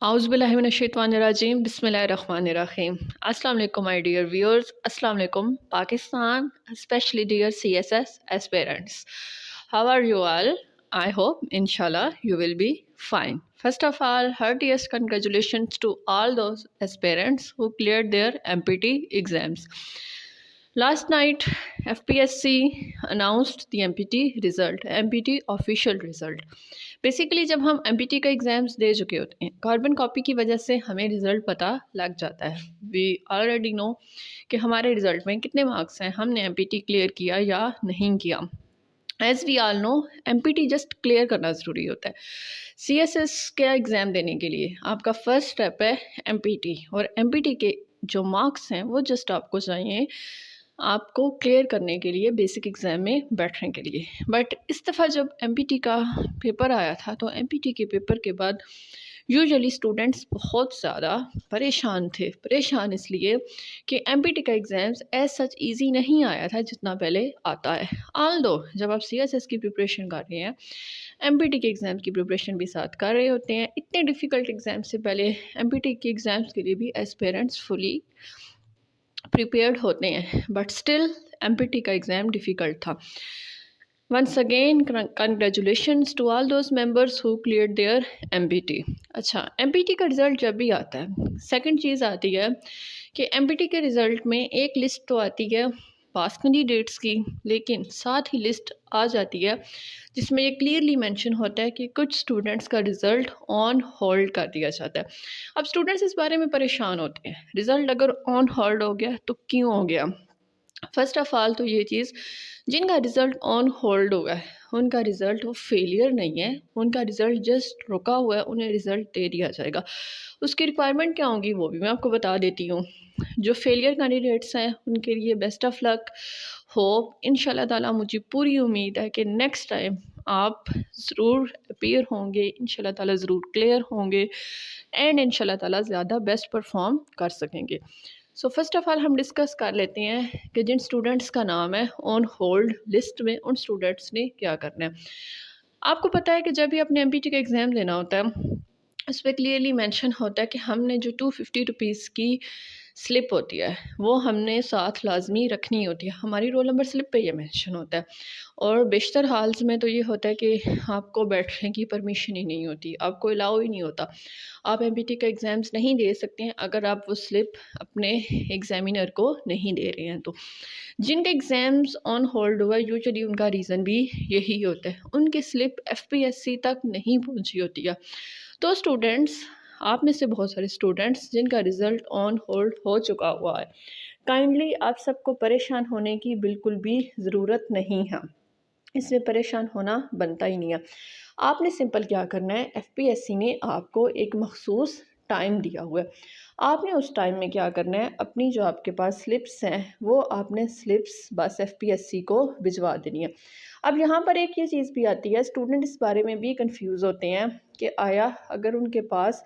اعوذ باللہ من الشیطان الرجیم بسم اللہ الرحمن الرحیم. السلام علیکم مائی ڈیئر ویورز. السلام علیکم Pakistan, especially dear CSS aspirants. How are you all? I hope inshallah you will be fine. First of all, heartiest congratulations to all those aspirants who cleared their MPT exams. Last night, FPSC announced the MPT result, MPT official result. Basically جب ہم M P T کا exams دے چکے ہوتے ہیں, carbon copy کی وجہ سے ہمیں رزلٹ پتہ لگ جاتا ہے. وی آلریڈی نو کہ ہمارے رزلٹ میں کتنے مارکس ہیں, ہم نے ایم پی ٹی کلیئر کیا یا نہیں کیا. As we all know, M P T just clear کرنا ضروری ہوتا ہے. سی ایس ایس کا ایگزام دینے کے لیے آپ کا فرسٹ اسٹیپ ہے ایم پی ٹی, اور ایم پی ٹی کے جو مارکس ہیں وہ جسٹ آپ کو چاہیے آپ کو کلیئر کرنے کے لیے, بیسک ایگزام میں بیٹھنے کے لیے. بٹ اس دفعہ جب ایم پی ٹی کا پیپر آیا تھا تو ایم پی ٹی کے پیپر کے بعد یوزلی اسٹوڈنٹس بہت زیادہ پریشان تھے. پریشان اس لیے کہ ایم پی ٹی کا ایگزامس ایز سچ ایزی نہیں آیا تھا جتنا پہلے آتا ہے. آلدو جب آپ سی ایس ایس کی پریپریشن کر رہے ہیں, ایم پی ٹی کے ایگزام کی پریپریشن بھی ساتھ کر رہے ہوتے ہیں. اتنے ڈیفیکلٹ ایگزام سے پہلے ایم پی ٹی کے ایگزامس کے لیے بھی ایسپیرنٹس فلی پریپیئرڈ ہوتے ہیں, but still M P T کا ایگزام ڈیفیکلٹ تھا. Once again congratulations to all those members who cleared their M P T. اچھا, ایم پی ٹی کا رزلٹ جب بھی آتا ہے, سیکنڈ چیز آتی ہے کہ ایم پی ٹی کے رزلٹ میں ایک لسٹ تو آتی ہے پاس کینڈیڈیٹس کی, لیکن ساتھ ہی لسٹ آ جاتی ہے جس میں یہ کلیئرلی مینشن ہوتا ہے کہ کچھ اسٹوڈنٹس کا رزلٹ آن ہولڈ کر دیا جاتا ہے. اب اسٹوڈنٹس اس بارے میں پریشان ہوتے ہیں, رزلٹ اگر آن ہولڈ ہو گیا تو کیوں ہو گیا. فرسٹ آف آل تو یہ چیز, جن کا رزلٹ آن ہولڈ ہوا ہے ان کا رزلٹ وہ فیلئر نہیں ہے, ان کا رزلٹ جسٹ رکا ہوا ہے, انہیں رزلٹ دے دیا جائے گا. اس کی ریکوائرمنٹ کیا ہوگی وہ بھی میں آپ کو بتا دیتی ہوں. جو فیلئر کینڈیڈیٹس ہیں ان کے لیے بیسٹ آف لک, ہوپ. ان شاء اللہ تعالیٰ مجھے پوری امید ہے کہ نیکسٹ ٹائم آپ ضرور اپیئر ہوں گے, ان شاء اللہ تعالیٰ ضرور کلیئر ہوں گے, اینڈ ان شاء اللہ تعالیٰ زیادہ بیسٹ پرفارم کر سکیں گے. سو فرسٹ آف آل ہم ڈسکس کر لیتے ہیں کہ جن اسٹوڈنٹس کا نام ہے آن ہولڈ لسٹ میں, ان اسٹوڈنٹس نے کیا کرنا ہے. آپ کو پتہ ہے کہ جب بھی اپنے ایم پی ٹی کا ایگزام دینا ہوتا ہے اس پہ کلیئرلی مینشن ہوتا ہے کہ ہم نے جو 250 روپیز کی سلپ ہوتی ہے وہ ہم نے ساتھ لازمی رکھنی ہوتی ہے. ہماری رول نمبر سلپ پہ یہ مینشن ہوتا ہے, اور بیشتر حالز میں تو یہ ہوتا ہے کہ آپ کو بیٹھنے کی پرمیشن ہی نہیں ہوتی, آپ کو الاؤ ہی نہیں ہوتا. آپ ایم پی ٹی کا ایگزامس نہیں دے سکتے ہیں اگر آپ وہ سلپ اپنے ایگزامینر کو نہیں دے رہے ہیں. تو جن کے ایگزامس آن ہولڈ ہوا یوزلی ان کا ریزن بھی یہی ہوتا ہے, ان کی slip F P S C تک نہیں پہنچی ہوتی ہے. تو اسٹوڈنٹس, آپ میں سے بہت سارے اسٹوڈنٹس جن کا رزلٹ آن ہولڈ ہو چکا ہوا ہے, کائنڈلی آپ سب کو پریشان ہونے کی بالکل بھی ضرورت نہیں ہے. اس سے پریشان ہونا بنتا ہی نہیں ہے. آپ نے سمپل کیا کرنا ہے, ایف پی ایس سی نے آپ کو ایک مخصوص ٹائم دیا ہوا ہے, آپ نے اس ٹائم میں کیا کرنا ہے, اپنی جو آپ کے پاس سلپس ہیں وہ آپ نے سلپس بس ایف پی ایس سی کو بھجوا دینی ہے. اب یہاں پر ایک یہ چیز بھی آتی ہے, اسٹوڈنٹ اس بارے میں بھی کنفیوز ہوتے ہیں کہ آیا اگر ان کے پاس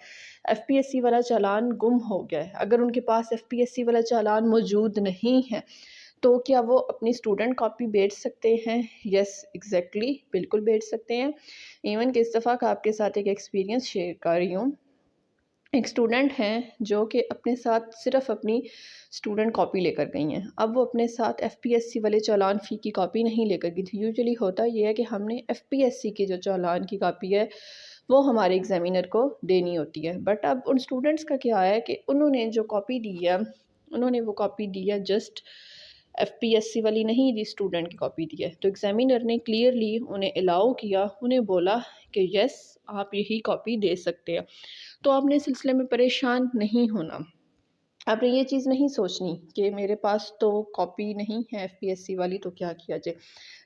ایف پی ایس سی والا چالان گم ہو گیا ہے, اگر ان کے پاس ایف پی ایس سی والا چالان موجود نہیں ہے تو کیا وہ اپنی اسٹوڈنٹ کاپی بھیج سکتے ہیں. یس ایگزیکٹلی, بالکل بھیج سکتے ہیں. ایون کہ اس دفعہ آپ کے ساتھ ایک ایکسپیرینس شیئر کر رہی ہوں. ایک اسٹوڈنٹ ہیں جو کہ اپنے ساتھ صرف اپنی اسٹوڈنٹ کاپی لے کر گئی ہیں. اب وہ اپنے ساتھ ایف پی ایس سی والے چالان فی کی کاپی نہیں لے کر گئی تھی. یوزلی ہوتا یہ ہے کہ ہم نے ایف پی ایس سی کی جو چالان کی کاپی ہے وہ ہمارے ایگزامینر کو دینی ہوتی ہے. بٹ اب ان اسٹوڈنٹس کا کیا ہے کہ انہوں نے جو کاپی دی ہے, انہوں نے وہ کاپی دی ہے just F P S C والی نہیں دی, اسٹوڈنٹ کی کاپی دی ہے. تو ایگزامینر نے کلیئرلی انہیں الاؤ کیا, انہیں بولا کہ یس آپ یہی کاپی دے سکتے ہیں. تو آپ نے اس سلسلے میں پریشان نہیں ہونا. آپ نے یہ چیز نہیں سوچنی کہ میرے پاس تو کاپی نہیں ہے ایف پی ایس سی والی تو کیا کیا جائے.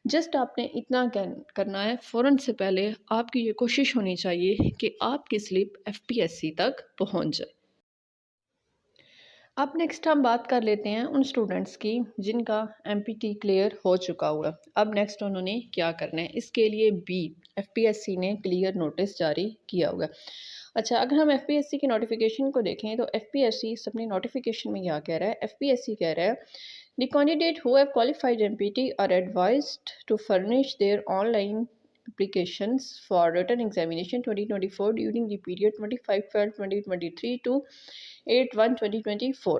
جسٹ آپ نے اتنا کرنا ہے, فوراً سے پہلے آپ کی یہ کوشش ہونی چاہیے کہ آپ کی slip F P S C تک پہنچ جائے. اب نیکسٹ ہم بات کر لیتے ہیں ان اسٹوڈنٹس کی جن کا ایم پی ٹی کلیئر ہو چکا ہوا. اب نیکسٹ انہوں نے کیا کرنا ہے, اس کے لیے بھی ایف پی ایس سی نے کلیئر نوٹس جاری کیا ہوا. اچھا, اگر ہم ایف پی ایس سی کی نوٹیفیکیشن کو دیکھیں تو ایف پی ایس سی اپنی نوٹیفیکیشن میں کیا کہہ رہا ہے, ایف پی ایس سی کہہ رہا ہے the candidate who have qualified MPT are advised to furnish their online applications for written examination 2024 during the period 25/12/2023 to 8/1/2024.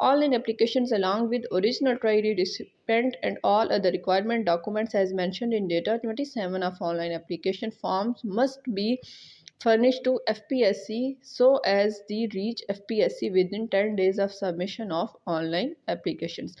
online applications along with original triary recipient and all other requirement documents as mentioned in data 27 of online application forms must be furnished to FPSC so as the reach FPSC within 10 days of submission of online applications।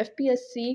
FPSC